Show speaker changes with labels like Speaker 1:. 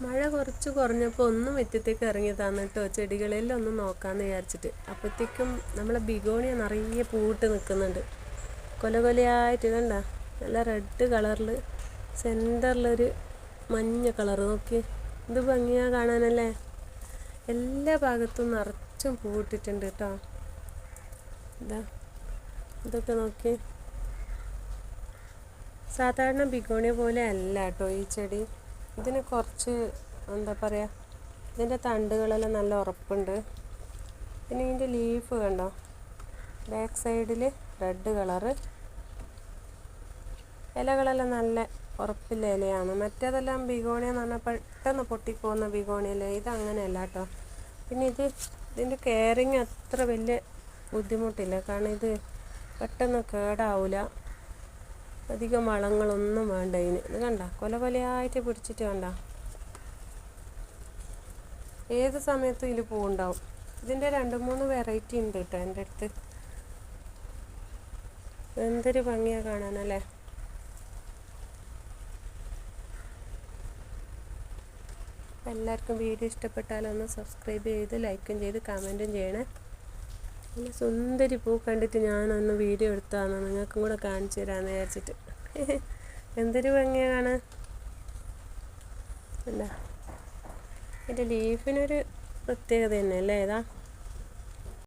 Speaker 1: മഴ കുറച്ച് കുറഞ്ഞപ്പോൾ ഒന്ന് മുറ്റത്തേക്ക് ഇറങ്ങിയതാണ് കേട്ടോ, ചെടികളെല്ലാം ഒന്ന് നോക്കാമെന്ന് വിചാരിച്ചിട്ട്. അപ്പോഴത്തേക്കും നമ്മളെ ബിഗോണിയ നിറയെ പൂവിട്ട് നിൽക്കുന്നുണ്ട്. കൊല കൊലയായിട്ട് കണ്ട, നല്ല റെഡ് കളറിൽ സെൻറ്ററിലൊരു മഞ്ഞ കളർ. നോക്കി, ഇത് ഭംഗിയാ കാണാനല്ലേ. എല്ലാ ഭാഗത്തും നിറച്ചും പൂവിട്ടിട്ടുണ്ട് കേട്ടോ. ഇതാ ഇതൊക്കെ നോക്കി. സാധാരണ ബിഗോണിയ പോലെ അല്ല കേട്ടോ ഈ ചെടി. ഇതിന് കുറച്ച് എന്താ പറയുക, ഇതിൻ്റെ തണ്ടുകളെല്ലാം നല്ല ഉറപ്പുണ്ട്. പിന്നെ ഇതിൻ്റെ ലീഫ് കണ്ടോ, ബാക്ക് സൈഡിൽ റെഡ് കളറ്. ഇലകളെല്ലാം നല്ല ഉറപ്പില്ല ഇലയാണ്. മറ്റേതെല്ലാം ബിഗോണിയ എന്ന് പറഞ്ഞാൽ പെട്ടെന്ന് പൊട്ടിപ്പോകുന്ന ബിഗോണിയല്ലേ, ഇതങ്ങനെയല്ല കേട്ടോ. പിന്നെ ഇതിൻ്റെ കെയറിങ് അത്ര വലിയ ബുദ്ധിമുട്ടില്ല, കാരണം ഇത് പെട്ടെന്ന് കേടാവില്ല. അധികം വളങ്ങളൊന്നും വേണ്ട ഇതിന്. ഇത് കണ്ട, കൊല കൊലയായിട്ട് പിടിച്ചിട്ട് കണ്ട, ഏത് സമയത്തും ഇതിൽ പൂവുണ്ടാവും. ഇതിൻ്റെ 2-3 വെറൈറ്റി ഉണ്ട് കേട്ടോ എൻ്റെ അടുത്ത്. എന്തൊരു ഭംഗിയാണ് കാണാനല്ലേ. എല്ലാവർക്കും വീഡിയോ ഇഷ്ടപ്പെട്ടാലൊന്ന് സബ്സ്ക്രൈബ് ചെയ്ത് ലൈക്കും ചെയ്ത് കമൻറ്റും ചെയ്യണേ. നല്ല സുന്ദരി പൂ കണ്ടിട്ട് ഞാനൊന്ന് വീഡിയോ എടുത്തതാണ്, നിങ്ങൾക്കും കൂടെ കാണിച്ചു തരാമെന്ന് വിചാരിച്ചിട്ട്. എന്തൊരു ഭംഗിയാണ് കാണാൻ. എന്താ ഇതിൻ്റെ ലീഫിനൊരു പ്രത്യേകത തന്നെ അല്ലേ. ഏതാ